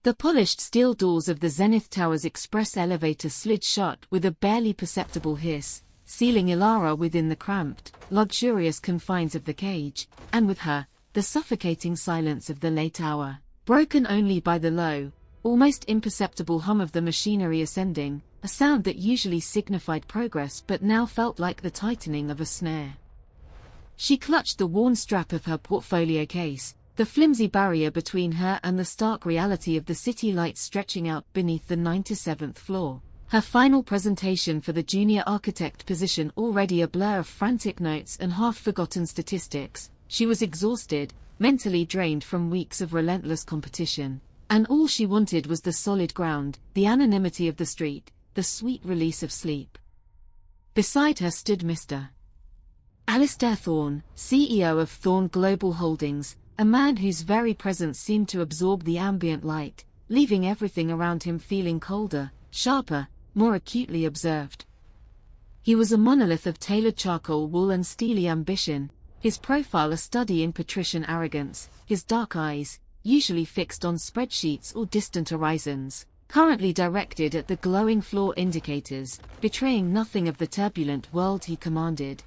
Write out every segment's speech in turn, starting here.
The polished steel doors of the Zenith Tower's express elevator slid shut with a barely perceptible hiss, sealing Elara within the cramped, luxurious confines of the cage, and with her, the suffocating silence of the late hour, broken only by the low, almost imperceptible hum of the machinery ascending, a sound that usually signified progress but now felt like the tightening of a snare. She clutched the worn strap of her portfolio case, the flimsy barrier between her and the stark reality of the city lights stretching out beneath the 97th floor. Her final presentation for the junior architect position already a blur of frantic notes and half-forgotten statistics. She was exhausted, mentally drained from weeks of relentless competition, and all she wanted was the solid ground, the anonymity of the street, the sweet release of sleep. Beside her stood Mr. Alistair Thorne, CEO of Thorne Global Holdings, a man whose very presence seemed to absorb the ambient light, leaving everything around him feeling colder, sharper, more acutely observed. He was a monolith of tailored charcoal wool and steely ambition, his profile a study in patrician arrogance, his dark eyes, usually fixed on spreadsheets or distant horizons, currently directed at the glowing floor indicators, betraying nothing of the turbulent world he commanded.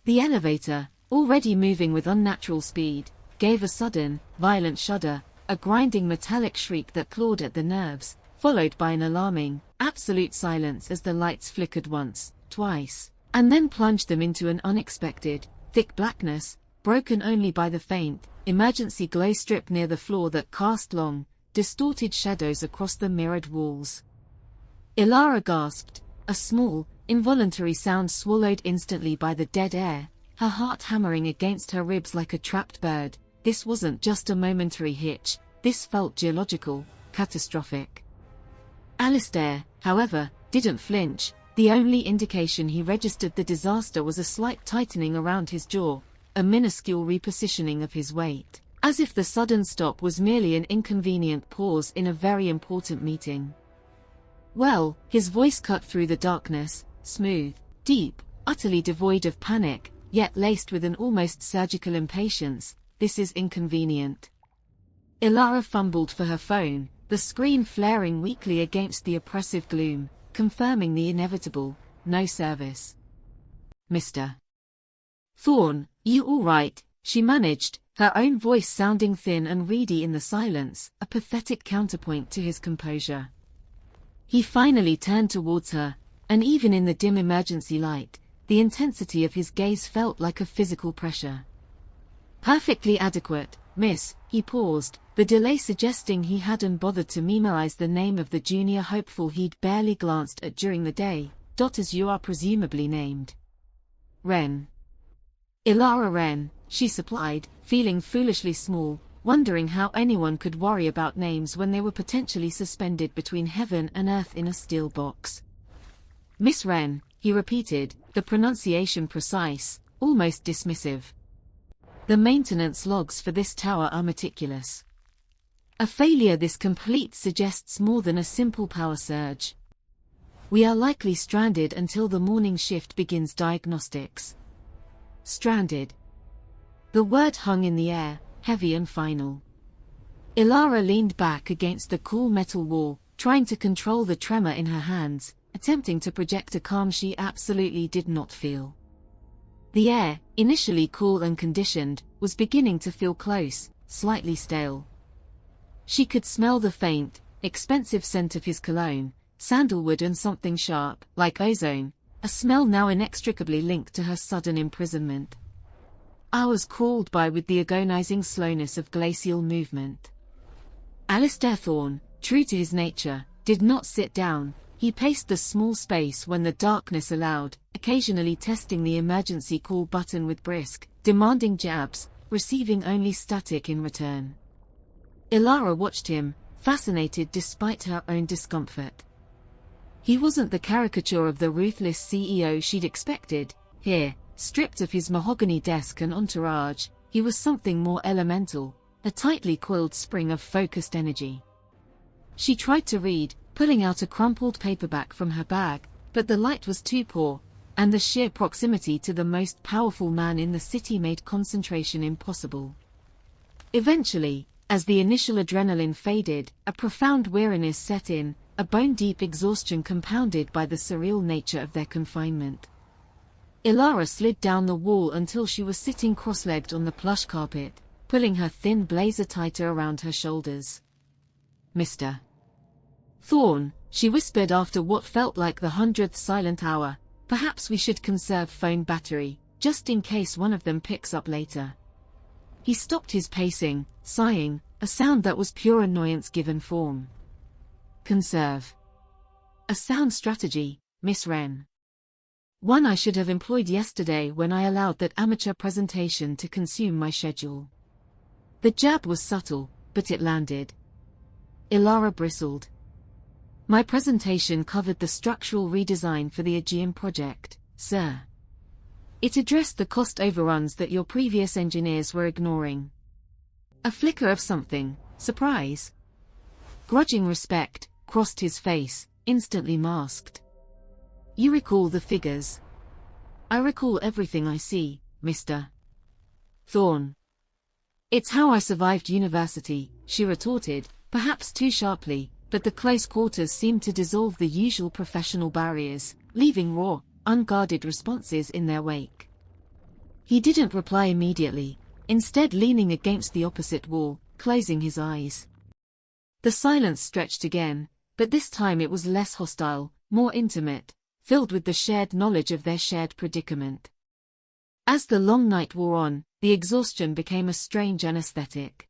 The elevator, already moving with unnatural speed, gave a sudden, violent shudder, a grinding metallic shriek that clawed at the nerves, followed by an alarming, absolute silence as the lights flickered once, twice, and then plunged them into an unexpected, thick blackness, broken only by the faint, emergency glow strip near the floor that cast long, distorted shadows across the mirrored walls. Elara gasped, a small, involuntary sound swallowed instantly by the dead air, her heart hammering against her ribs like a trapped bird. This wasn't just a momentary hitch, this felt geological, catastrophic. Alistair, however, didn't flinch. The only indication he registered the disaster was a slight tightening around his jaw, a minuscule repositioning of his weight, as if the sudden stop was merely an inconvenient pause in a very important meeting. Well, his voice cut through the darkness, smooth, deep, utterly devoid of panic, yet laced with an almost surgical impatience. This is inconvenient. Elara fumbled for her phone, the screen flaring weakly against the oppressive gloom, confirming the inevitable, no service. Mr. Thorne, you all right? She managed, her own voice sounding thin and reedy in the silence, a pathetic counterpoint to his composure. He finally turned towards her, and even in the dim emergency light, the intensity of his gaze felt like a physical pressure. Perfectly adequate, miss, he paused, the delay suggesting he hadn't bothered to memorize the name of the junior hopeful he'd barely glanced at during the day. As you are presumably named. Ren. Elara Ren, she supplied, feeling foolishly small, wondering how anyone could worry about names when they were potentially suspended between heaven and earth in a steel box. Miss Ren, he repeated, the pronunciation precise, almost dismissive. The maintenance logs for this tower are meticulous. A failure this complete suggests more than a simple power surge. We are likely stranded until the morning shift begins diagnostics. Stranded. The word hung in the air, heavy and final. Elara leaned back against the cool metal wall, trying to control the tremor in her hands, attempting to project a calm she absolutely did not feel. The air, initially cool and conditioned, was beginning to feel close, slightly stale. She could smell the faint, expensive scent of his cologne, sandalwood and something sharp, like ozone, a smell now inextricably linked to her sudden imprisonment. Hours crawled by with the agonizing slowness of glacial movement. Alistair Thorne, true to his nature, did not sit down. He paced the small space when the darkness allowed, occasionally testing the emergency call button with brisk, demanding jabs, receiving only static in return. Elara watched him, fascinated despite her own discomfort. He wasn't the caricature of the ruthless CEO she'd expected. Here, stripped of his mahogany desk and entourage, he was something more elemental, a tightly coiled spring of focused energy. She tried to read, pulling out a crumpled paperback from her bag, but the light was too poor, and the sheer proximity to the most powerful man in the city made concentration impossible. Eventually, As the initial adrenaline faded, a profound weariness set in, a bone-deep exhaustion compounded by the surreal nature of their confinement. Elara slid down the wall until she was sitting cross-legged on the plush carpet, pulling her thin blazer tighter around her shoulders. "Mr. Thorne," she whispered after what felt like the 100th silent hour, "perhaps we should conserve phone battery, just in case one of them picks up later." He stopped his pacing, sighing, a sound that was pure annoyance given form. "Conserve. A sound strategy, Miss Ren. One I should have employed yesterday when I allowed that amateur presentation to consume my schedule." The jab was subtle, but it landed. Elara bristled. "My presentation covered the structural redesign for the Aegean project, sir. It addressed the cost overruns that your previous engineers were ignoring." A flicker of something, surprise, grudging respect, crossed his face, instantly masked. "You recall the figures?" "I recall everything I see, Mr. Thorne. It's how I survived university," she retorted, perhaps too sharply, but the close quarters seemed to dissolve the usual professional barriers, leaving raw, unguarded responses in their wake. He didn't reply immediately, instead leaning against the opposite wall, closing his eyes. The silence stretched again, but this time it was less hostile, more intimate, filled with the shared knowledge of their shared predicament. As the long night wore on, the exhaustion became a strange anesthetic.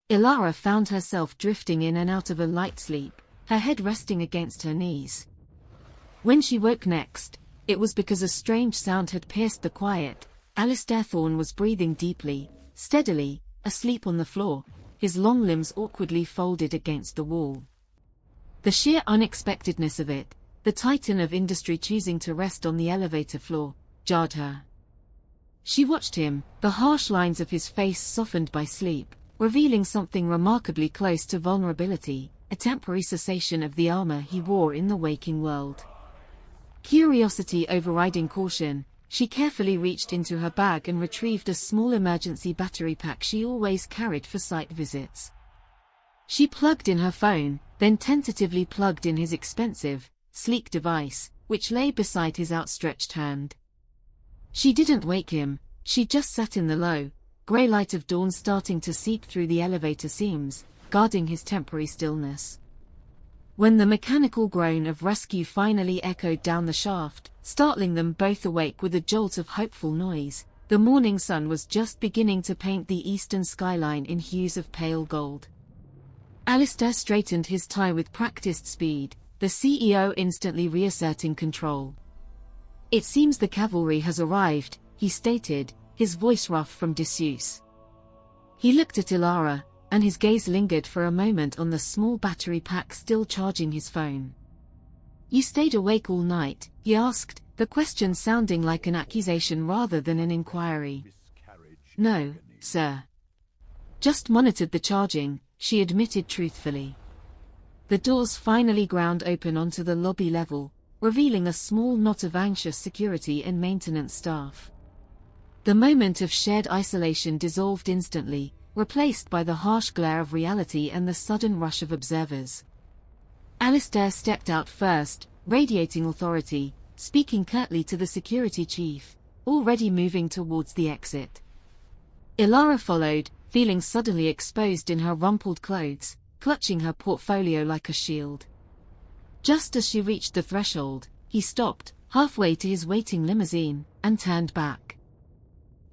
Elara found herself drifting in and out of a light sleep, her head resting against her knees. When she woke next, it was because a strange sound had pierced the quiet. Alistair Thorne was breathing deeply, steadily, asleep on the floor, his long limbs awkwardly folded against the wall. The sheer unexpectedness of it, the titan of industry choosing to rest on the elevator floor, jarred her. She watched him, the harsh lines of his face softened by sleep, revealing something remarkably close to vulnerability, a temporary cessation of the armor he wore in the waking world. Curiosity overriding caution, she carefully reached into her bag and retrieved a small emergency battery pack she always carried for site visits. She plugged in her phone, then tentatively plugged in his expensive, sleek device, which lay beside his outstretched hand. She didn't wake him, she just sat in the low, grey light of dawn starting to seep through the elevator seams, guarding his temporary stillness. When the mechanical groan of rescue finally echoed down the shaft, startling them both awake with a jolt of hopeful noise, the morning sun was just beginning to paint the eastern skyline in hues of pale gold. Alistair straightened his tie with practiced speed, the CEO instantly reasserting control. "It seems the cavalry has arrived," he stated, his voice rough from disuse. He looked at Elara, and his gaze lingered for a moment on the small battery pack still charging his phone. "You stayed awake all night?" he asked, the question sounding like an accusation rather than an inquiry. "No, sir. Just monitored the charging," she admitted truthfully. The doors finally ground open onto the lobby level, revealing a small knot of anxious security and maintenance staff. The moment of shared isolation dissolved instantly, replaced by the harsh glare of reality and the sudden rush of observers. Alistair stepped out first, radiating authority, speaking curtly to the security chief, already moving towards the exit. Elara followed, feeling suddenly exposed in her rumpled clothes, clutching her portfolio like a shield. Just as she reached the threshold, he stopped, halfway to his waiting limousine, and turned back.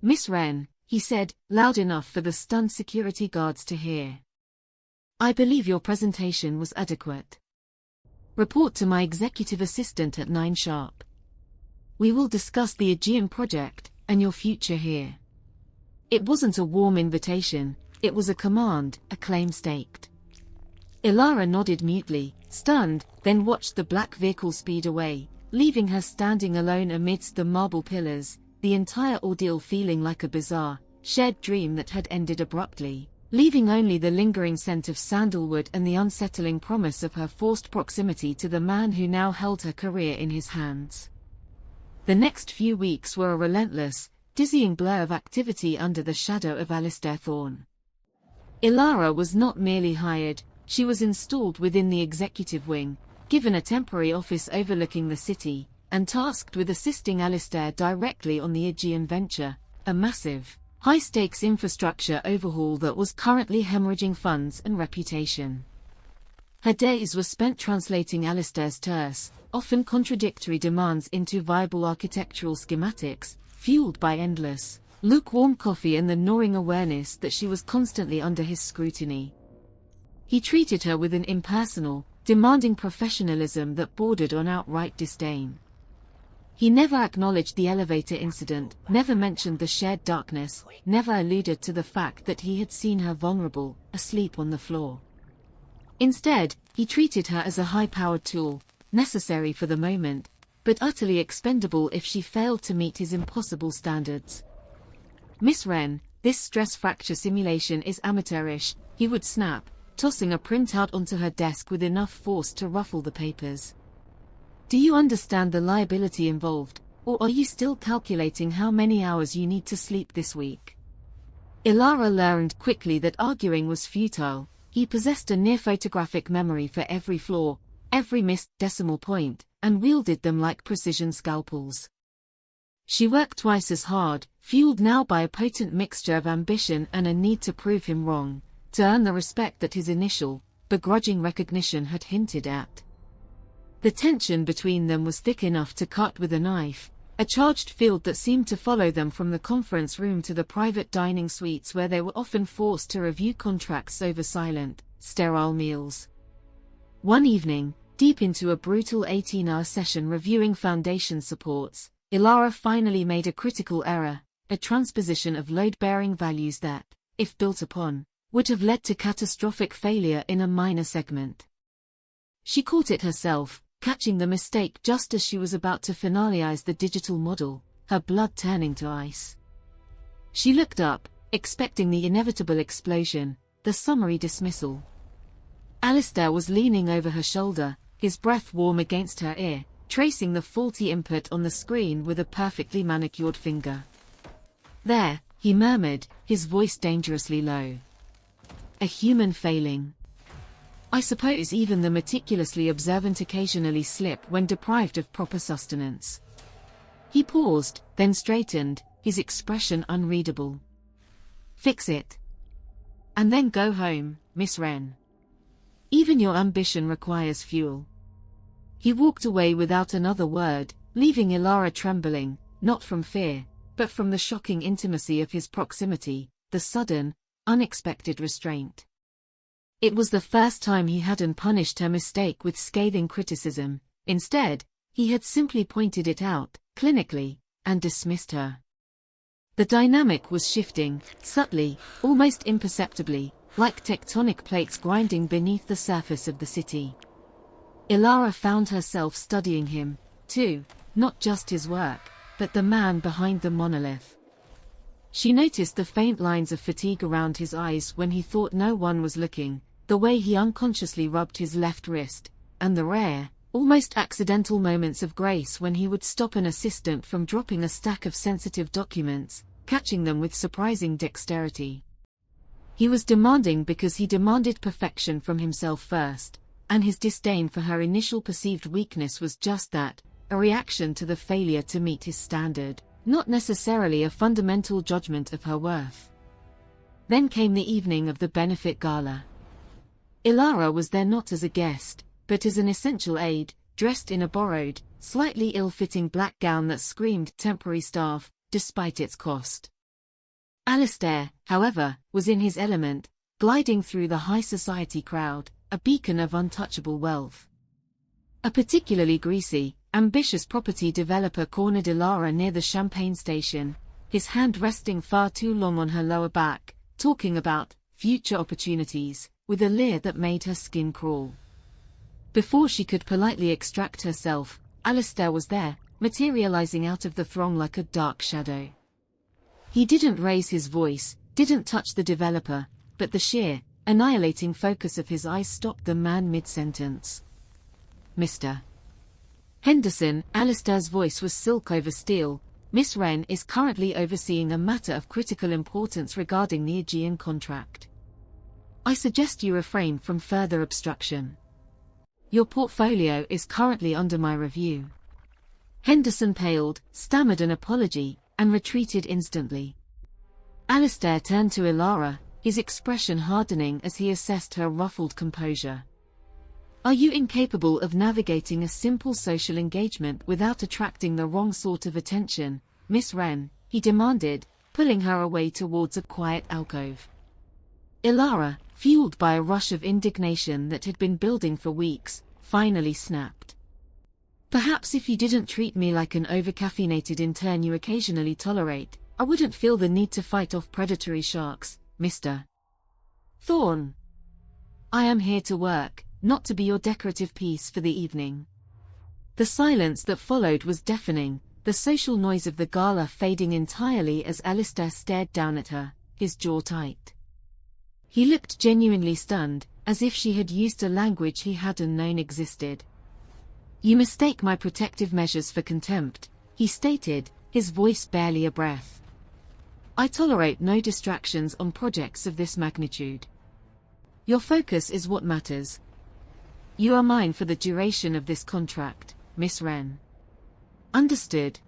"Miss Ren," he said, loud enough for the stunned security guards to hear. "I believe your presentation was adequate. Report to my executive assistant at 9 sharp. We will discuss the Aegean project, and your future here." It wasn't a warm invitation, it was a command, a claim staked. Elara nodded mutely, stunned, then watched the black vehicle speed away, leaving her standing alone amidst the marble pillars, the entire ordeal feeling like a bizarre, shared dream that had ended abruptly, leaving only the lingering scent of sandalwood and the unsettling promise of her forced proximity to the man who now held her career in his hands. The next few weeks were a relentless, dizzying blur of activity under the shadow of Alistair Thorne. Elara was not merely hired, she was installed within the executive wing, given a temporary office overlooking the city, and tasked with assisting Alistair directly on the Aegean venture, a massive, high-stakes infrastructure overhaul that was currently hemorrhaging funds and reputation. Her days were spent translating Alistair's terse, often contradictory demands into viable architectural schematics, fueled by endless, lukewarm coffee and the gnawing awareness that she was constantly under his scrutiny. He treated her with an impersonal, demanding professionalism that bordered on outright disdain. He never acknowledged the elevator incident, never mentioned the shared darkness, never alluded to the fact that he had seen her vulnerable, asleep on the floor. Instead, he treated her as a high-powered tool, necessary for the moment, but utterly expendable if she failed to meet his impossible standards. "Miss Ren, this stress fracture simulation is amateurish," he would snap, tossing a printout onto her desk with enough force to ruffle the papers. "Do you understand the liability involved, or are you still calculating how many hours you need to sleep this week?" Elara learned quickly that arguing was futile. He possessed a near-photographic memory for every flaw, every missed decimal point, and wielded them like precision scalpels. She worked twice as hard, fueled now by a potent mixture of ambition and a need to prove him wrong, to earn the respect that his initial, begrudging recognition had hinted at. The tension between them was thick enough to cut with a knife, a charged field that seemed to follow them from the conference room to the private dining suites where they were often forced to review contracts over silent, sterile meals. One evening, deep into a brutal 18-hour session reviewing foundation supports, Elara finally made a critical error, a transposition of load-bearing values that, if built upon, would have led to catastrophic failure in a minor segment. She caught it herself, catching the mistake just as she was about to finalize the digital model, her blood turning to ice. She looked up, expecting the inevitable explosion, the summary dismissal. Alistair was leaning over her shoulder, his breath warm against her ear, tracing the faulty input on the screen with a perfectly manicured finger. "There," he murmured, his voice dangerously low. "A human failing. I suppose even the meticulously observant occasionally slip when deprived of proper sustenance." He paused, then straightened, his expression unreadable. "Fix it. And then go home, Miss Ren. Even your ambition requires fuel." He walked away without another word, leaving Elara trembling, not from fear, but from the shocking intimacy of his proximity, the sudden, unexpected restraint. It was the first time he hadn't punished her mistake with scathing criticism. Instead, he had simply pointed it out, clinically, and dismissed her. The dynamic was shifting, subtly, almost imperceptibly, like tectonic plates grinding beneath the surface of the city. Elara found herself studying him, too, not just his work, but the man behind the monolith. She noticed the faint lines of fatigue around his eyes when he thought no one was looking, the way he unconsciously rubbed his left wrist, and the rare, almost accidental moments of grace when he would stop an assistant from dropping a stack of sensitive documents, catching them with surprising dexterity. He was demanding because he demanded perfection from himself first, and his disdain for her initial perceived weakness was just that, a reaction to the failure to meet his standard, not necessarily a fundamental judgment of her worth. Then came the evening of the benefit gala. Elara was there not as a guest, but as an essential aide, dressed in a borrowed, slightly ill-fitting black gown that screamed temporary staff, despite its cost. Alistair, however, was in his element, gliding through the high society crowd, a beacon of untouchable wealth. A particularly greasy, ambitious property developer cornered Elara near the Champagne station, his hand resting far too long on her lower back, talking about future opportunities, with a leer that made her skin crawl. Before she could politely extract herself, Alistair was there, materializing out of the throng like a dark shadow. He didn't raise his voice, didn't touch the developer, but the sheer, annihilating focus of his eyes stopped the man mid-sentence. "Mr. Henderson," Alistair's voice was silk over steel, "Miss Ren is currently overseeing a matter of critical importance regarding the Aegean contract." I suggest you refrain from further obstruction. Your portfolio is currently under my review." Henderson paled, stammered an apology, and retreated instantly. Alistair turned to Elara, his expression hardening as he assessed her ruffled composure. "Are you incapable of navigating a simple social engagement without attracting the wrong sort of attention, Miss Ren?" he demanded, pulling her away towards a quiet alcove. Elara, fueled by a rush of indignation that had been building for weeks, finally snapped. "Perhaps if you didn't treat me like an overcaffeinated intern you occasionally tolerate, I wouldn't feel the need to fight off predatory sharks, Mr. Thorne. I am here to work, not to be your decorative piece for the evening." The silence that followed was deafening, the social noise of the gala fading entirely as Alistair stared down at her, his jaw tight. He looked genuinely stunned, as if she had used a language he hadn't known existed. "You mistake my protective measures for contempt," he stated, his voice barely a breath. "I tolerate no distractions on projects of this magnitude. Your focus is what matters. You are mine for the duration of this contract, Miss Ren." "Understood."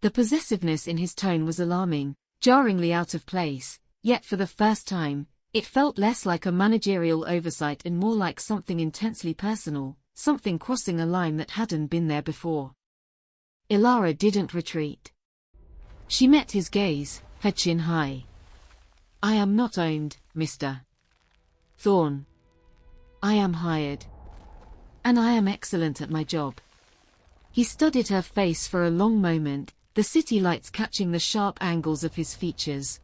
The possessiveness in his tone was alarming, jarringly out of place, yet for the first time, it felt less like a managerial oversight and more like something intensely personal, something crossing a line that hadn't been there before. Elara didn't retreat. She met his gaze, her chin high. "I am not owned, Mr. Thorne. I am hired. And I am excellent at my job." He studied her face for a long moment, the city lights catching the sharp angles of his features.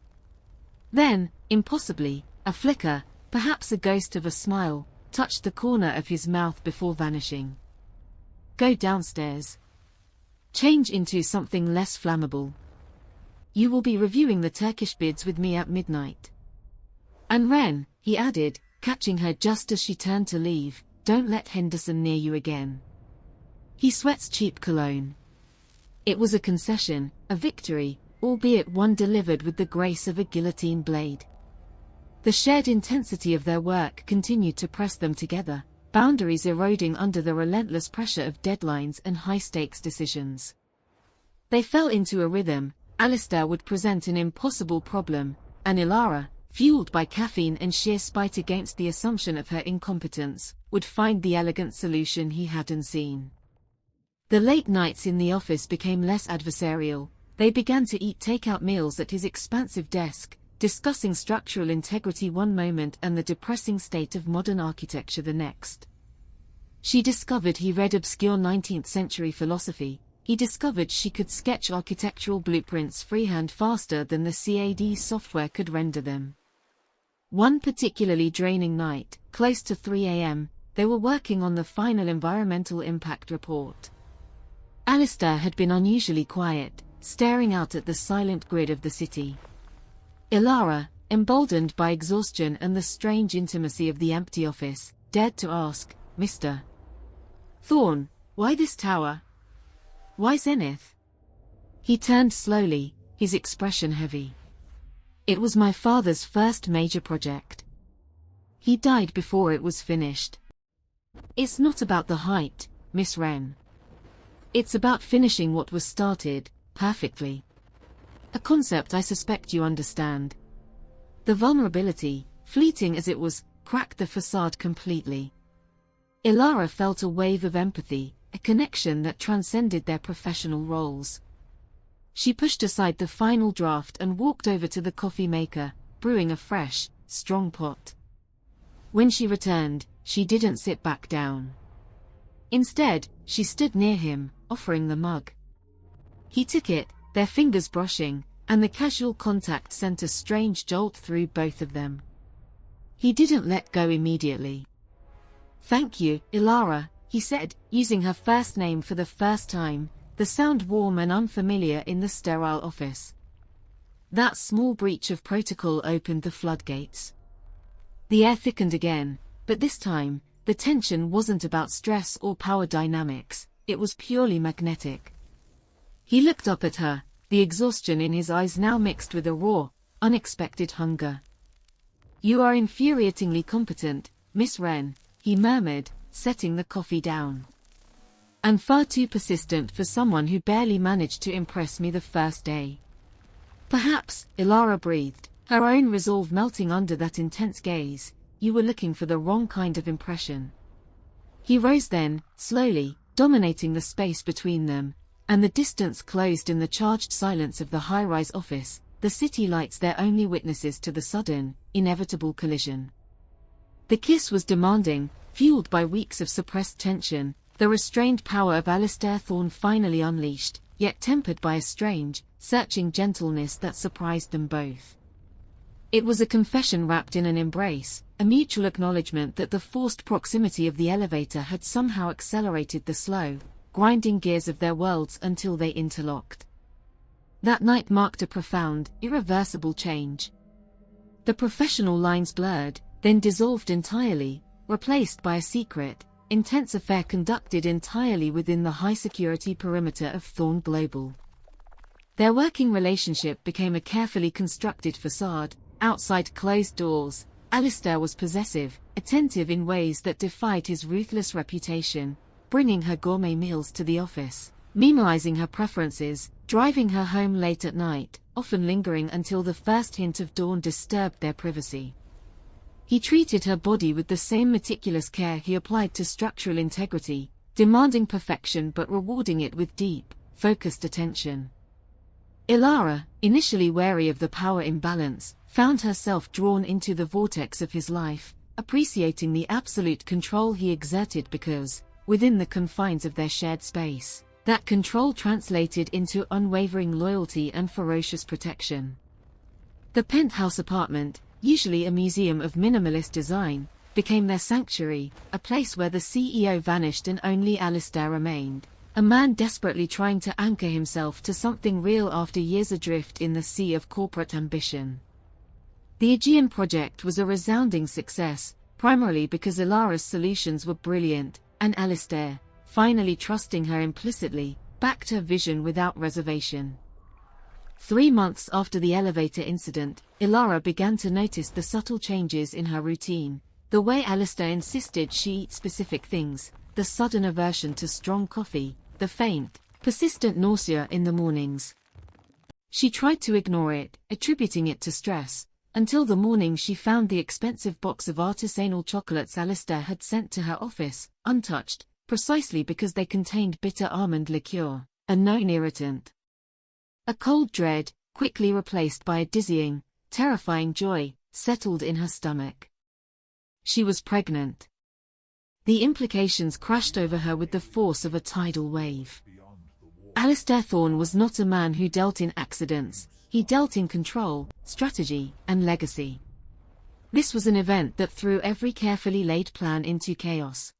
Then, impossibly, a flicker, perhaps a ghost of a smile, touched the corner of his mouth before vanishing. "Go downstairs. Change into something less flammable. You will be reviewing the Turkish bids with me at midnight. And Ren," he added, catching her just as she turned to leave, "don't let Henderson near you again. He sweats cheap cologne." It was a concession, a victory, albeit one delivered with the grace of a guillotine blade. The shared intensity of their work continued to press them together, boundaries eroding under the relentless pressure of deadlines and high-stakes decisions. They fell into a rhythm. Alistair would present an impossible problem, and Elara, fueled by caffeine and sheer spite against the assumption of her incompetence, would find the elegant solution he hadn't seen. The late nights in the office became less adversarial. They began to eat takeout meals at his expansive desk, discussing structural integrity one moment and the depressing state of modern architecture the next. She discovered he read obscure 19th-century philosophy. He discovered she could sketch architectural blueprints freehand faster than the CAD software could render them. One particularly draining night, close to 3 a.m., they were working on the final environmental impact report. Alistair had been unusually quiet, staring out at the silent grid of the city. Elara, emboldened by exhaustion and the strange intimacy of the empty office, dared to ask, "Mr. Thorne, why this tower? Why Zenith?" He turned slowly, his expression heavy. "It was my father's first major project. He died before it was finished. It's not about the height, Miss Ren. It's about finishing what was started, perfectly. A concept I suspect you understand. The vulnerability, fleeting as it was, cracked the facade completely." Elara felt a wave of empathy, a connection that transcended their professional roles. She pushed aside the final draft and walked over to the coffee maker, brewing a fresh, strong pot. When she returned, she didn't sit back down. Instead, she stood near him, offering the mug. He took it, their fingers brushing, and the casual contact sent a strange jolt through both of them. He didn't let go immediately. "Thank you, Elara," he said, using her first name for the first time, the sound warm and unfamiliar in the sterile office. That small breach of protocol opened the floodgates. The air thickened again, but this time, the tension wasn't about stress or power dynamics, it was purely magnetic. He looked up at her, the exhaustion in his eyes now mixed with a raw, unexpected hunger. "You are infuriatingly competent, Miss Ren," he murmured, setting the coffee down. "And far too persistent for someone who barely managed to impress me the first day." "Perhaps," Elara breathed, her own resolve melting under that intense gaze, "you were looking for the wrong kind of impression." He rose then, slowly, dominating the space between them, and the distance closed in the charged silence of the high-rise office, the city lights their only witnesses to the sudden, inevitable collision. The kiss was demanding, fueled by weeks of suppressed tension, the restrained power of Alistair Thorne finally unleashed, yet tempered by a strange, searching gentleness that surprised them both. It was a confession wrapped in an embrace, a mutual acknowledgement that the forced proximity of the elevator had somehow accelerated the slow, grinding gears of their worlds until they interlocked. That night marked a profound, irreversible change. The professional lines blurred, then dissolved entirely, replaced by a secret, intense affair conducted entirely within the high-security perimeter of Thorne Global. Their working relationship became a carefully constructed facade. Outside closed doors, Alistair was possessive, attentive in ways that defied his ruthless reputation, bringing her gourmet meals to the office, memorizing her preferences, driving her home late at night, often lingering until the first hint of dawn disturbed their privacy. He treated her body with the same meticulous care he applied to structural integrity, demanding perfection but rewarding it with deep, focused attention. Elara, initially wary of the power imbalance, found herself drawn into the vortex of his life, appreciating the absolute control he exerted because, within the confines of their shared space, that control translated into unwavering loyalty and ferocious protection. The penthouse apartment, usually a museum of minimalist design, became their sanctuary, a place where the CEO vanished and only Alistair remained, a man desperately trying to anchor himself to something real after years adrift in the sea of corporate ambition. The Aegean project was a resounding success, primarily because Elara's solutions were brilliant, and Alistair, finally trusting her implicitly, backed her vision without reservation. 3 months after the elevator incident, Elara began to notice the subtle changes in her routine, the way Alistair insisted she eat specific things, the sudden aversion to strong coffee, the faint, persistent nausea in the mornings. She tried to ignore it, attributing it to stress, until the morning she found the expensive box of artisanal chocolates Alistair had sent to her office, untouched, precisely because they contained bitter almond liqueur, a known irritant. A cold dread, quickly replaced by a dizzying, terrifying joy, settled in her stomach. She was pregnant. The implications crashed over her with the force of a tidal wave. Alistair Thorne was not a man who dealt in accidents, he dealt in control, strategy, and legacy. This was an event that threw every carefully laid plan into chaos.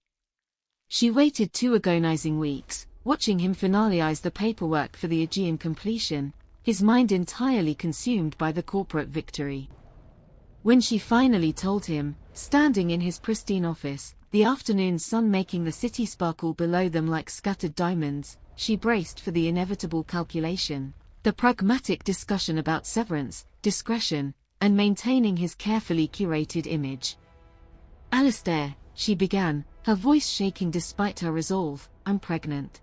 She waited 2 agonizing weeks, watching him finalize the paperwork for the Aegean completion, his mind entirely consumed by the corporate victory. When she finally told him, standing in his pristine office, the afternoon sun making the city sparkle below them like scattered diamonds, she braced for the inevitable calculation, the pragmatic discussion about severance, discretion, and maintaining his carefully curated image. "Alistair," she began, her voice shaking despite her resolve, "I'm pregnant."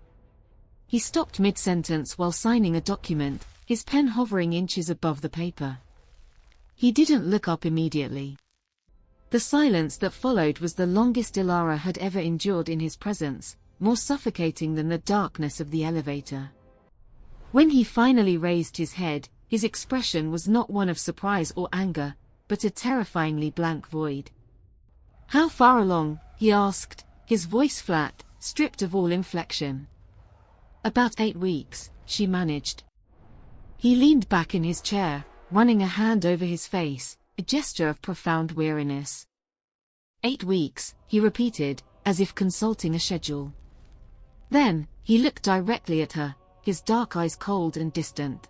He stopped mid-sentence while signing a document, his pen hovering inches above the paper. He didn't look up immediately. The silence that followed was the longest Elara had ever endured in his presence, more suffocating than the darkness of the elevator. When he finally raised his head, his expression was not one of surprise or anger, but a terrifyingly blank void. "How far along?" he asked, his voice flat, stripped of all inflection. "About 8 weeks, she managed." He leaned back in his chair, running a hand over his face, a gesture of profound weariness. 8 weeks, he repeated, as if consulting a schedule. Then, he looked directly at her, his dark eyes cold and distant.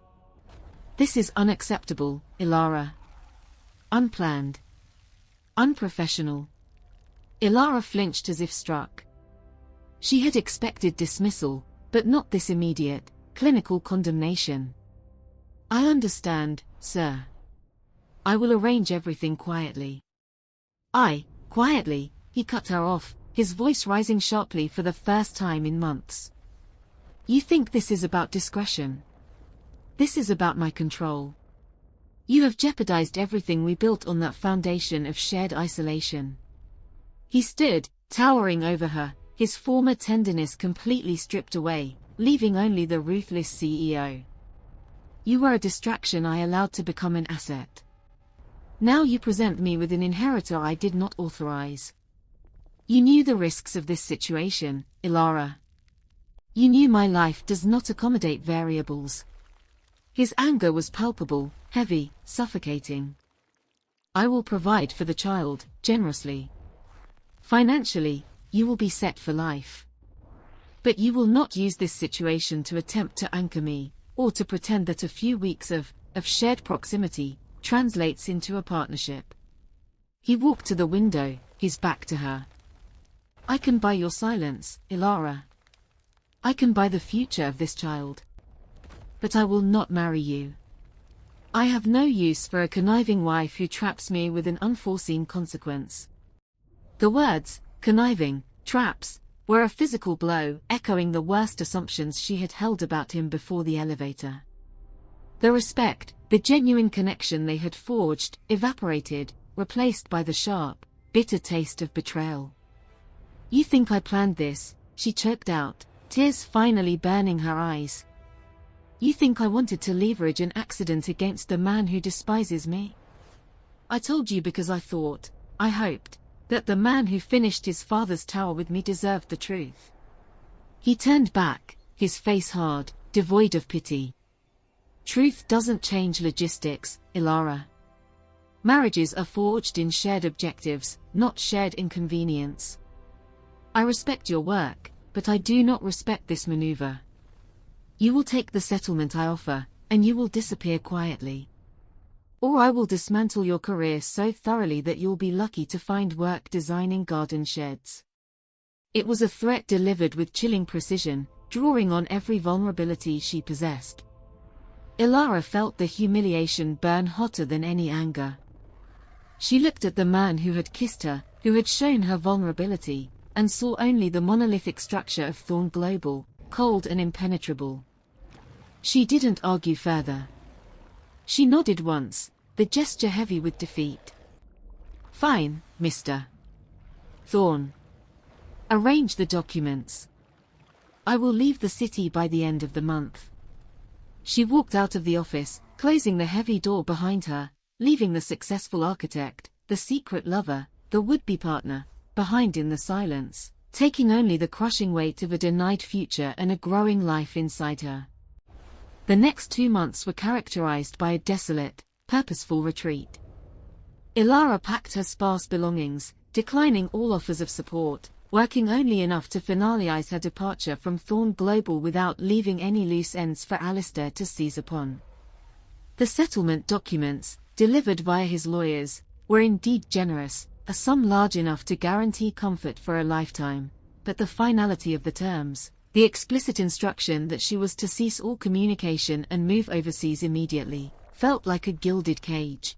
"This is unacceptable, Elara. Unplanned. Unprofessional." Elara flinched as if struck. She had expected dismissal, but not this immediate, clinical condemnation. "I understand, sir." I will arrange everything quietly. Quietly, he cut her off, his voice rising sharply for the first time in months. You think this is about discretion? This is about my control. You have jeopardized everything we built on that foundation of shared isolation. He stood, towering over her, his former tenderness completely stripped away, leaving only the ruthless CEO. You were a distraction I allowed to become an asset. Now you present me with an inheritor I did not authorize. You knew the risks of this situation, Elara. You knew my life does not accommodate variables. His anger was palpable, heavy, suffocating. I will provide for the child, generously. Financially, you will be set for life. But you will not use this situation to attempt to anchor me, or to pretend that a few weeks of shared proximity translates into a partnership. He walked to the window, his back to her. I can buy your silence, Elara. I can buy the future of this child. But I will not marry you. I have no use for a conniving wife who traps me with an unforeseen consequence. The words, conniving, traps, were a physical blow, echoing the worst assumptions she had held about him before the elevator. The respect, the genuine connection they had forged, evaporated, replaced by the sharp, bitter taste of betrayal. You think I planned this, she choked out, tears finally burning her eyes. You think I wanted to leverage an accident against the man who despises me? I told you because I thought, I hoped, that the man who finished his father's tower with me deserved the truth. He turned back, his face hard, devoid of pity. Truth doesn't change logistics, Elara. Marriages are forged in shared objectives, not shared inconvenience. I respect your work, but I do not respect this maneuver. You will take the settlement I offer, and you will disappear quietly. Or I will dismantle your career so thoroughly that you'll be lucky to find work designing garden sheds. It was a threat delivered with chilling precision, drawing on every vulnerability she possessed. Elara felt the humiliation burn hotter than any anger. She looked at the man who had kissed her, who had shown her vulnerability, and saw only the monolithic structure of Thorne Global, cold and impenetrable. She didn't argue further. She nodded once, the gesture heavy with defeat. Fine, Mr. Thorne. Arrange the documents. I will leave the city by the end of the month. She walked out of the office, closing the heavy door behind her, leaving the successful architect, the secret lover, the would-be partner, behind in the silence, taking only the crushing weight of a denied future and a growing life inside her. The next 2 months were characterized by a desolate, purposeful retreat. Elara packed her sparse belongings, declining all offers of support, working only enough to finalize her departure from Thorne Global without leaving any loose ends for Alistair to seize upon. The settlement documents, delivered via his lawyers, were indeed generous, a sum large enough to guarantee comfort for a lifetime, but the finality of the terms, the explicit instruction that she was to cease all communication and move overseas immediately, felt like a gilded cage.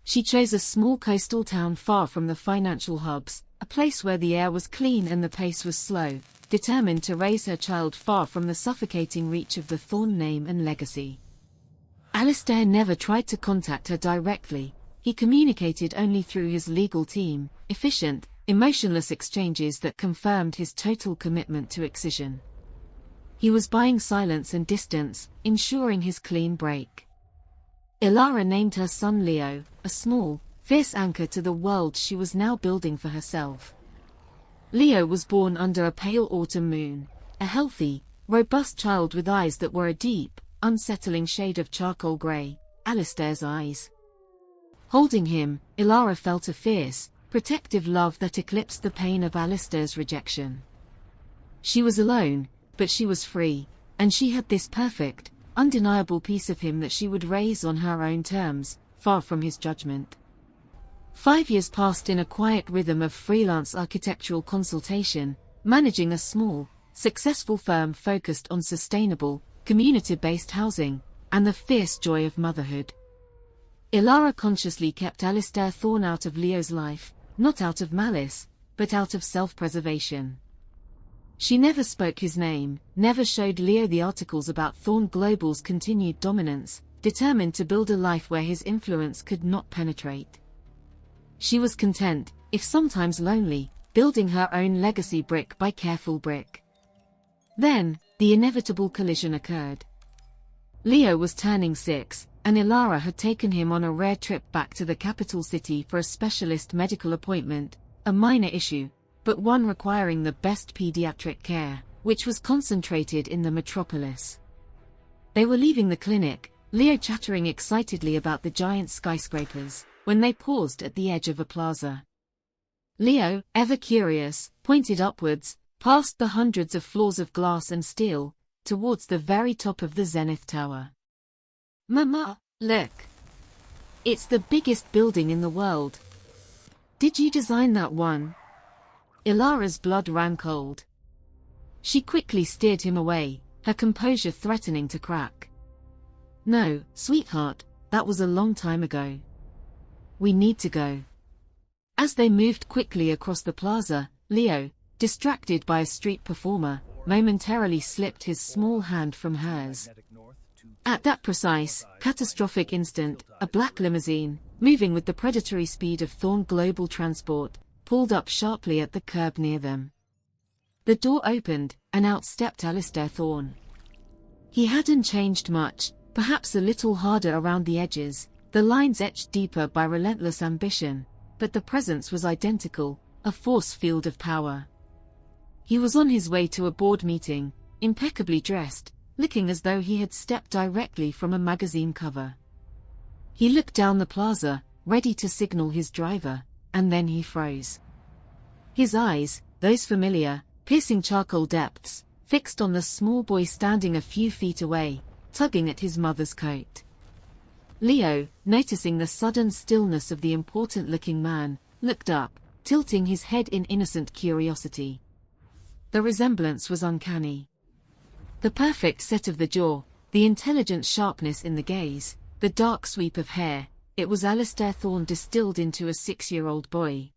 She chose a small coastal town far from the financial hubs, a place where the air was clean and the pace was slow, determined to raise her child far from the suffocating reach of the Thorne name and legacy. Alistair never tried to contact her directly, he communicated only through his legal team, efficient, emotionless exchanges that confirmed his total commitment to excision. He was buying silence and distance, ensuring his clean break. Elara named her son Leo, a small, fierce anchor to the world she was now building for herself. Leo was born under a pale autumn moon, a healthy, robust child with eyes that were a deep, unsettling shade of charcoal grey, Alistair's eyes. Holding him, Elara felt a fierce, protective love that eclipsed the pain of Alistair's rejection. She was alone, but she was free, and she had this perfect, undeniable piece of him that she would raise on her own terms, far from his judgment. 5 years passed in a quiet rhythm of freelance architectural consultation, managing a small, successful firm focused on sustainable, community-based housing, and the fierce joy of motherhood. Elara consciously kept Alistair Thorne out of Leo's life, not out of malice, but out of self-preservation. She never spoke his name, never showed Leo the articles about Thorne Global's continued dominance, determined to build a life where his influence could not penetrate. She was content, if sometimes lonely, building her own legacy brick by careful brick. Then, the inevitable collision occurred. Leo was turning 6, and Elara had taken him on a rare trip back to the capital city for a specialist medical appointment, a minor issue, but one requiring the best pediatric care, which was concentrated in the metropolis. They were leaving the clinic, Leo chattering excitedly about the giant skyscrapers, when they paused at the edge of a plaza. Leo, ever curious, pointed upwards, past the hundreds of floors of glass and steel, towards the very top of the Zenith Tower. "Mama, look. It's the biggest building in the world. Did you design that one?" Elara's blood ran cold. She quickly steered him away, her composure threatening to crack. "No, sweetheart, that was a long time ago. We need to go." As they moved quickly across the plaza, Leo, distracted by a street performer, momentarily slipped his small hand from hers. At that precise, catastrophic instant, a black limousine, moving with the predatory speed of Thorne Global Transport, pulled up sharply at the curb near them. The door opened, and out stepped Alistair Thorne. He hadn't changed much, perhaps a little harder around the edges, the lines etched deeper by relentless ambition, but the presence was identical, a force field of power. He was on his way to a board meeting, impeccably dressed, looking as though he had stepped directly from a magazine cover. He looked down the plaza, ready to signal his driver, and then he froze. His eyes, those familiar, piercing charcoal depths, fixed on the small boy standing a few feet away, tugging at his mother's coat. Leo, noticing the sudden stillness of the important-looking man, looked up, tilting his head in innocent curiosity. The resemblance was uncanny. The perfect set of the jaw, the intelligent sharpness in the gaze, the dark sweep of hair, it was Alistair Thorne distilled into a 6-year-old boy.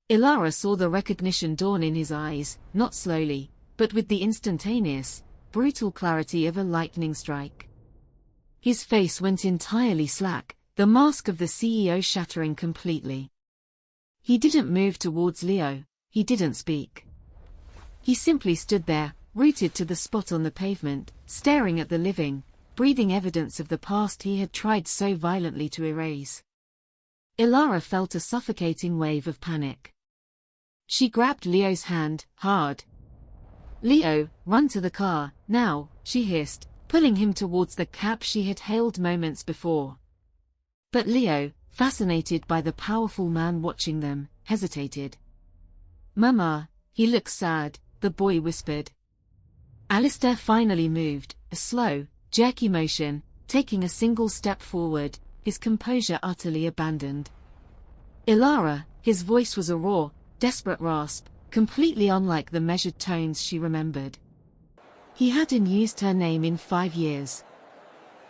Elara saw the recognition dawn in his eyes, not slowly, but with the instantaneous, brutal clarity of a lightning strike. His face went entirely slack, the mask of the CEO shattering completely. He didn't move towards Leo, he didn't speak. He simply stood there, rooted to the spot on the pavement, staring at the living, breathing evidence of the past he had tried so violently to erase. Elara felt a suffocating wave of panic. She grabbed Leo's hand, hard. "Leo, run to the car, now," she hissed, pulling him towards the cab she had hailed moments before. But Leo, fascinated by the powerful man watching them, hesitated. "Mama," he looks sad, the boy whispered. Alistair finally moved, a slow, jerky motion, taking a single step forward, his composure utterly abandoned. "Elara," his voice was a raw, desperate rasp, completely unlike the measured tones she remembered. He hadn't used her name in 5 years.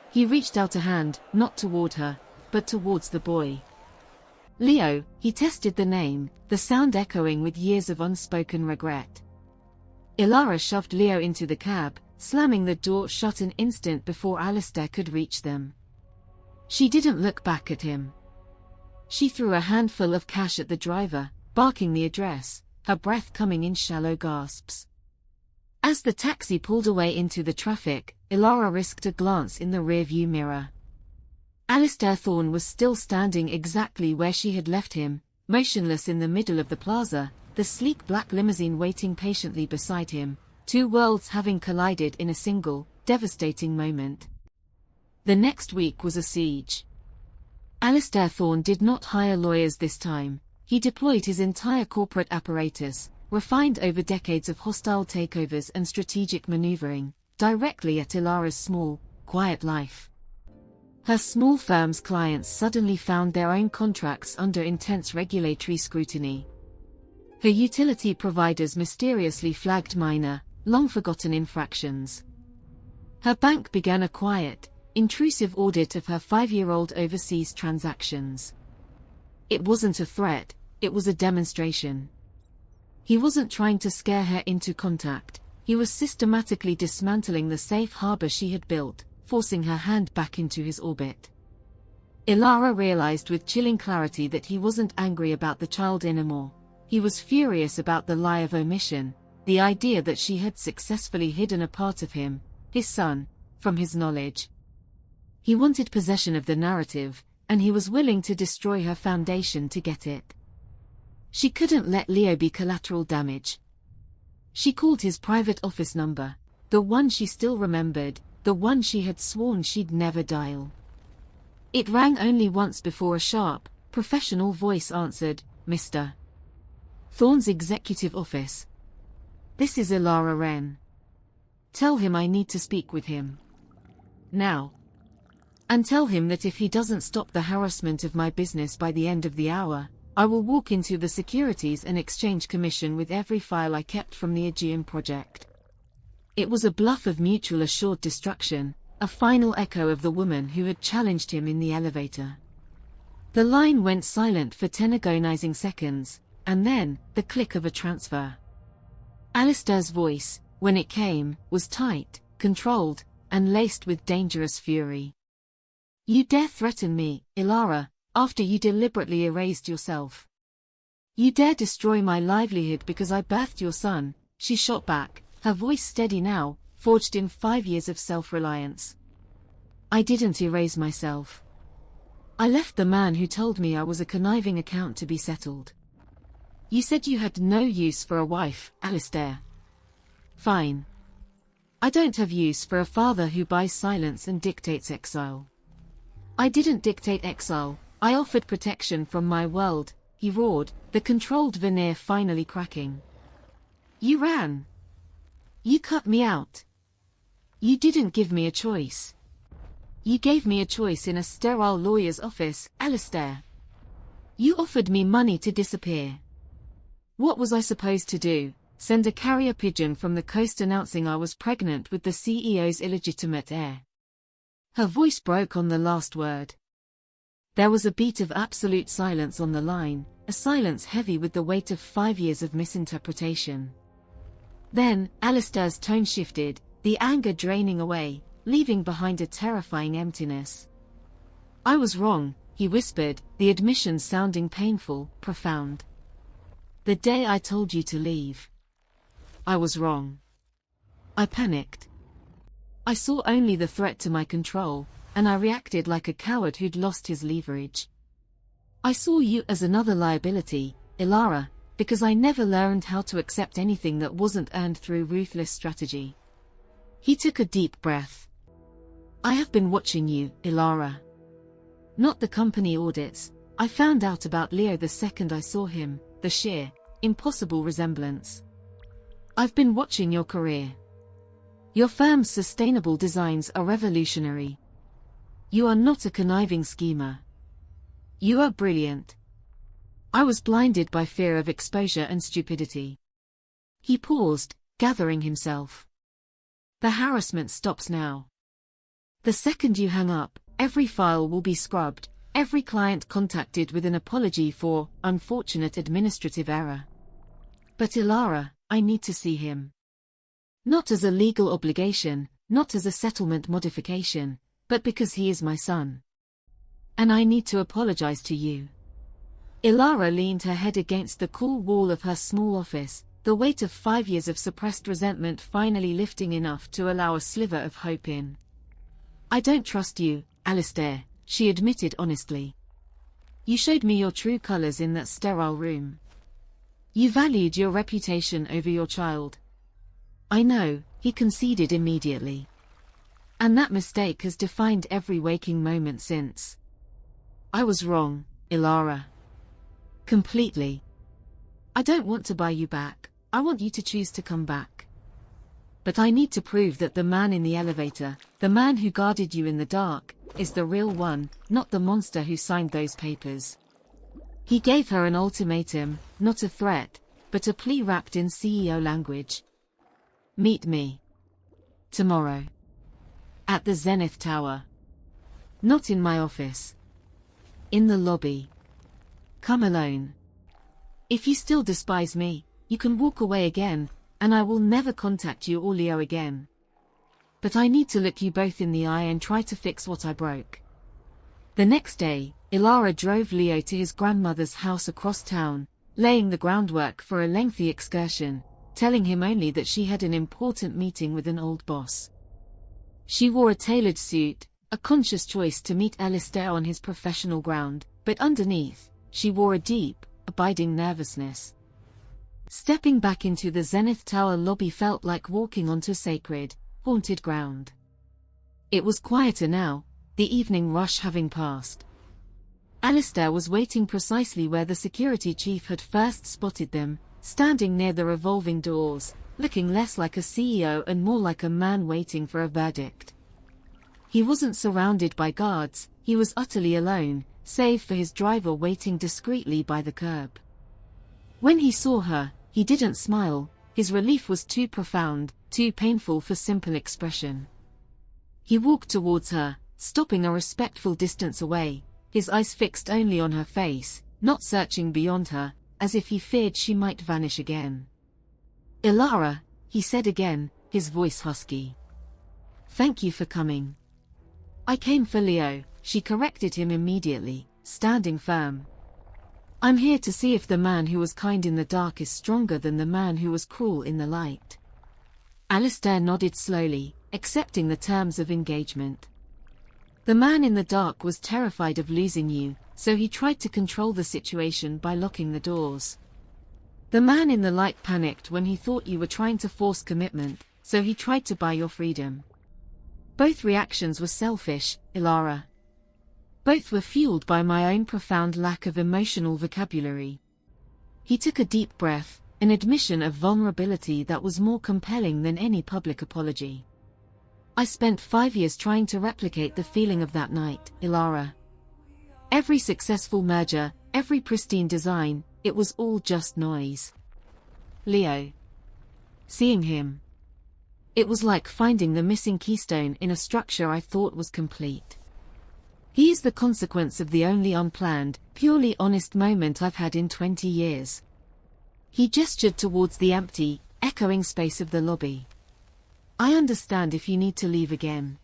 He reached out a hand, not toward her, but towards the boy. "Leo," he tested the name, the sound echoing with years of unspoken regret. Elara shoved Leo into the cab, slamming the door shut an instant before Alistair could reach them. She didn't look back at him. She threw a handful of cash at the driver, barking the address, her breath coming in shallow gasps. As the taxi pulled away into the traffic, Elara risked a glance in the rearview mirror. Alistair Thorne was still standing exactly where she had left him, motionless in the middle of the plaza, the sleek black limousine waiting patiently beside him, two worlds having collided in a single, devastating moment. The next week was a siege. Alistair Thorne did not hire lawyers this time. He deployed his entire corporate apparatus, refined over decades of hostile takeovers and strategic maneuvering, directly at Elara's small, quiet life. Her small firm's clients suddenly found their own contracts under intense regulatory scrutiny. Her utility providers mysteriously flagged minor, long-forgotten infractions. Her bank began a quiet, intrusive audit of her 5-year-old overseas transactions. It wasn't a threat, it was a demonstration. He wasn't trying to scare her into contact, he was systematically dismantling the safe harbor she had built, forcing her hand back into his orbit. Elara realized with chilling clarity that he wasn't angry about the child anymore. He was furious about the lie of omission, the idea that she had successfully hidden a part of him, his son, from his knowledge. He wanted possession of the narrative, and he was willing to destroy her foundation to get it. She couldn't let Leo be collateral damage. She called his private office number, the one she still remembered, the one she had sworn she'd never dial. It rang only once before a sharp, professional voice answered, "Mr. Thorne's executive office. This is Elara Ren. Tell him I need to speak with him. Now. And tell him that if he doesn't stop the harassment of my business by the end of the hour, I will walk into the Securities and Exchange Commission with every file I kept from the Aegean project." It was a bluff of mutual assured destruction, a final echo of the woman who had challenged him in the elevator. The line went silent for 10 agonizing seconds, and then, the click of a transfer. Alistair's voice, when it came, was tight, controlled, and laced with dangerous fury. "You dare threaten me, Elara, after you deliberately erased yourself. You dare destroy my livelihood because I birthed your son," she shot back, her voice steady now, forged in 5 years of self-reliance. "I didn't erase myself. I left the man who told me I was a conniving account to be settled. You said you had no use for a wife, Alistair. Fine. I don't have use for a father who buys silence and dictates exile. I didn't dictate exile, I offered protection from my world," he roared, the controlled veneer finally cracking. "You ran. You cut me out. You didn't give me a choice. You gave me a choice in a sterile lawyer's office, Alistair. You offered me money to disappear. What was I supposed to do? Send a carrier pigeon from the coast announcing I was pregnant with the CEO's illegitimate heir?" Her voice broke on the last word. There was a beat of absolute silence on the line, a silence heavy with the weight of 5 years of misinterpretation. Then, Alistair's tone shifted, the anger draining away, leaving behind a terrifying emptiness. "I was wrong," he whispered, the admission sounding painful, profound. "The day I told you to leave. I was wrong. I panicked. I saw only the threat to my control, and I reacted like a coward who'd lost his leverage. I saw you as another liability, Elara, because I never learned how to accept anything that wasn't earned through ruthless strategy." He took a deep breath. "I have been watching you, Elara. Not the company audits. I found out about Leo the second I saw him, the sheer, impossible resemblance. I've been watching your career. Your firm's sustainable designs are revolutionary. You are not a conniving schemer. You are brilliant. I was blinded by fear of exposure and stupidity." He paused, gathering himself. "The harassment stops now. The second you hang up, every file will be scrubbed, every client contacted with an apology for unfortunate administrative error. But Elara, I need to see him. Not as a legal obligation, not as a settlement modification, but because he is my son. And I need to apologize to you." Elara leaned her head against the cool wall of her small office, the weight of 5 years of suppressed resentment finally lifting enough to allow a sliver of hope in. "I don't trust you, Alistair," she admitted honestly. "You showed me your true colors in that sterile room. You valued your reputation over your child." "I know," he conceded immediately. "And that mistake has defined every waking moment since. I was wrong, Elara. Completely. I don't want to buy you back, I want you to choose to come back. But I need to prove that the man in the elevator, the man who guarded you in the dark, is the real one, not the monster who signed those papers." He gave her an ultimatum, not a threat, but a plea wrapped in CEO language. "Meet me. Tomorrow. At the Zenith Tower." Not in my office. In the lobby. Come alone. If you still despise me, you can walk away again, and I will never contact you or Leo again. But I need to look you both in the eye and try to fix what I broke. The next day, Elara drove Leo to his grandmother's house across town, laying the groundwork for a lengthy excursion, telling him only that she had an important meeting with an old boss. She wore a tailored suit, a conscious choice to meet Alistair on his professional ground, but underneath, she wore a deep, abiding nervousness. Stepping back into the Zenith Tower lobby felt like walking onto sacred, haunted ground. It was quieter now, the evening rush having passed. Alistair was waiting precisely where the security chief had first spotted them, standing near the revolving doors, looking less like a CEO and more like a man waiting for a verdict. He wasn't surrounded by guards, he was utterly alone, save for his driver waiting discreetly by the curb. When he saw her, he didn't smile, his relief was too profound, too painful for simple expression. He walked towards her, stopping a respectful distance away, his eyes fixed only on her face, not searching beyond her, as if he feared she might vanish again. "Elara," he said again, his voice husky. "Thank you for coming." "I came for Leo," she corrected him immediately, standing firm. "I'm here to see if the man who was kind in the dark is stronger than the man who was cruel in the light." Alistair nodded slowly, accepting the terms of engagement. The man in the dark was terrified of losing you, so he tried to control the situation by locking the doors. The man in the light panicked when he thought you were trying to force commitment, so he tried to buy your freedom. Both reactions were selfish, Elara. Both were fueled by my own profound lack of emotional vocabulary. He took a deep breath, an admission of vulnerability that was more compelling than any public apology. "I spent 5 years trying to replicate the feeling of that night, Elara. Every successful merger, every pristine design, it was all just noise." Leo. Seeing him. It was like finding the missing keystone in a structure I thought was complete. He is the consequence of the only unplanned, purely honest moment I've had in 20 years. He gestured towards the empty, echoing space of the lobby. "I understand if you need to leave again.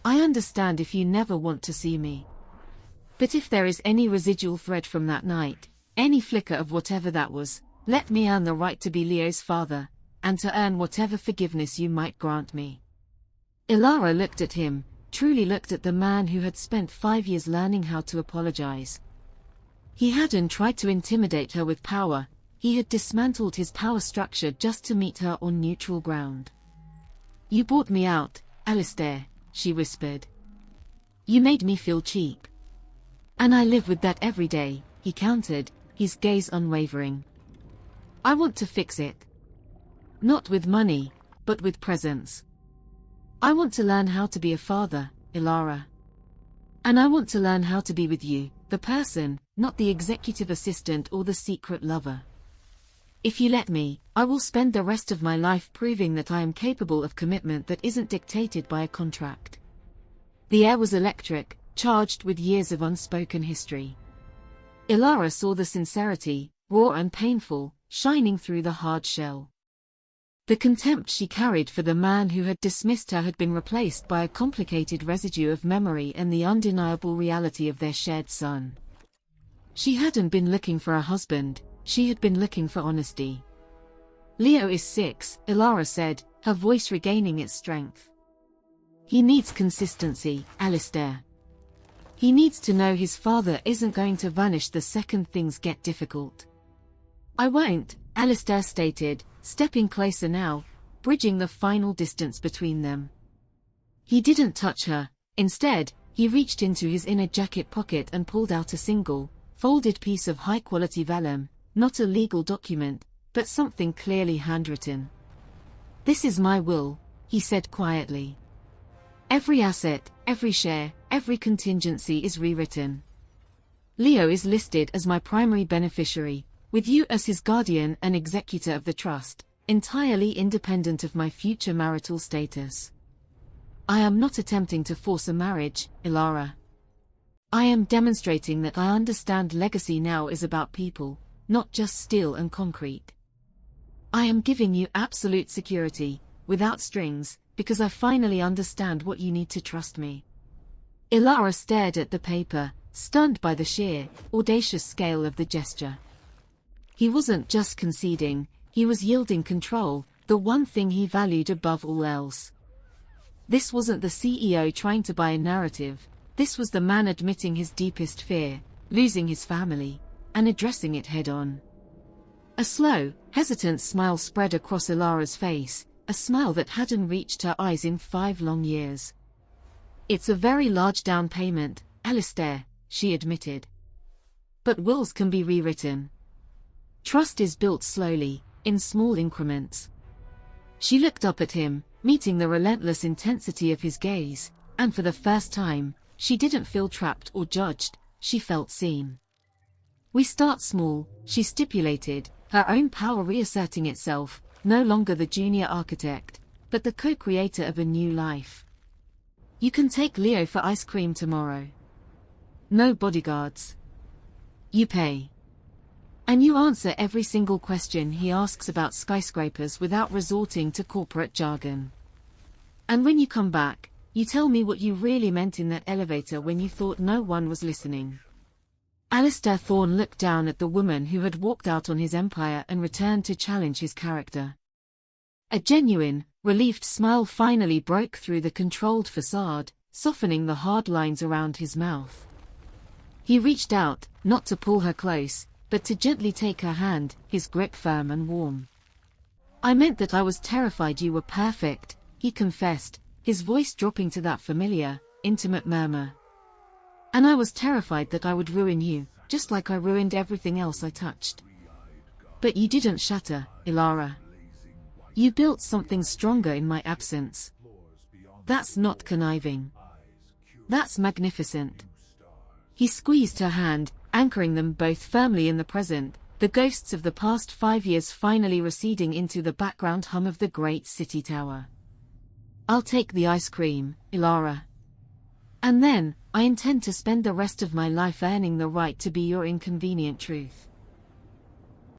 I understand if you never want to see me. But if there is any residual thread from that night, any flicker of whatever that was, let me earn the right to be Leo's father, and to earn whatever forgiveness you might grant me." Elara looked at him, truly looked at the man who had spent 5 years learning how to apologize. He hadn't tried to intimidate her with power, he had dismantled his power structure just to meet her on neutral ground. "You bought me out, Alistair," she whispered. "You made me feel cheap. And I live with that every day," he countered, his gaze unwavering. "I want to fix it. Not with money, but with presence. I want to learn how to be a father, Elara. And I want to learn how to be with you, the person, not the executive assistant or the secret lover. If you let me, I will spend the rest of my life proving that I am capable of commitment that isn't dictated by a contract." The air was electric, charged with years of unspoken history. Elara saw the sincerity, raw and painful, shining through the hard shell. The contempt she carried for the man who had dismissed her had been replaced by a complicated residue of memory and the undeniable reality of their shared son. She hadn't been looking for a husband, she had been looking for honesty. "Leo is 6, Elara said, her voice regaining its strength. "He needs consistency, Alistair. He needs to know his father isn't going to vanish the second things get difficult." "I won't," Alistair stated, stepping closer now, bridging the final distance between them. He didn't touch her, instead, he reached into his inner jacket pocket and pulled out a single, folded piece of high-quality vellum, not a legal document, but something clearly handwritten. "This is my will," he said quietly. "Every asset, every share, every contingency is rewritten. Leo is listed as my primary beneficiary, with you as his guardian and executor of the trust, entirely independent of my future marital status. I am not attempting to force a marriage, Elara. I am demonstrating that I understand legacy now is about people, not just steel and concrete. I am giving you absolute security, without strings, because I finally understand what you need to trust me. Elara stared at the paper, stunned by the sheer, audacious scale of the gesture. He wasn't just conceding, he was yielding control, the one thing he valued above all else. This wasn't the CEO trying to buy a narrative, this was the man admitting his deepest fear, losing his family, and addressing it head-on. A slow, hesitant smile spread across Elara's face, a smile that hadn't reached her eyes in 5 long years. It's a very large down payment, Alistair, she admitted. But wills can be rewritten. Trust is built slowly, in small increments. She looked up at him, meeting the relentless intensity of his gaze, and for the first time, she didn't feel trapped or judged, she felt seen. We start small, she stipulated, her own power reasserting itself, no longer the junior architect, but the co-creator of a new life. You can take Leo for ice cream tomorrow. No bodyguards. You pay. And you answer every single question he asks about skyscrapers without resorting to corporate jargon. And when you come back, you tell me what you really meant in that elevator when you thought no one was listening. Alistair Thorne looked down at the woman who had walked out on his empire and returned to challenge his character. A genuine, relieved smile finally broke through the controlled facade, softening the hard lines around his mouth. He reached out, not to pull her close, but to gently take her hand, his grip firm and warm. I meant that I was terrified you were perfect, he confessed, his voice dropping to that familiar, intimate murmur. And I was terrified that I would ruin you, just like I ruined everything else I touched. But you didn't shatter, Elara. You built something stronger in my absence. That's not conniving. That's magnificent. He squeezed her hand, anchoring them both firmly in the present, the ghosts of the past 5 years finally receding into the background hum of the great city tower. I'll take the ice cream, Elara. And then, I intend to spend the rest of my life earning the right to be your inconvenient truth.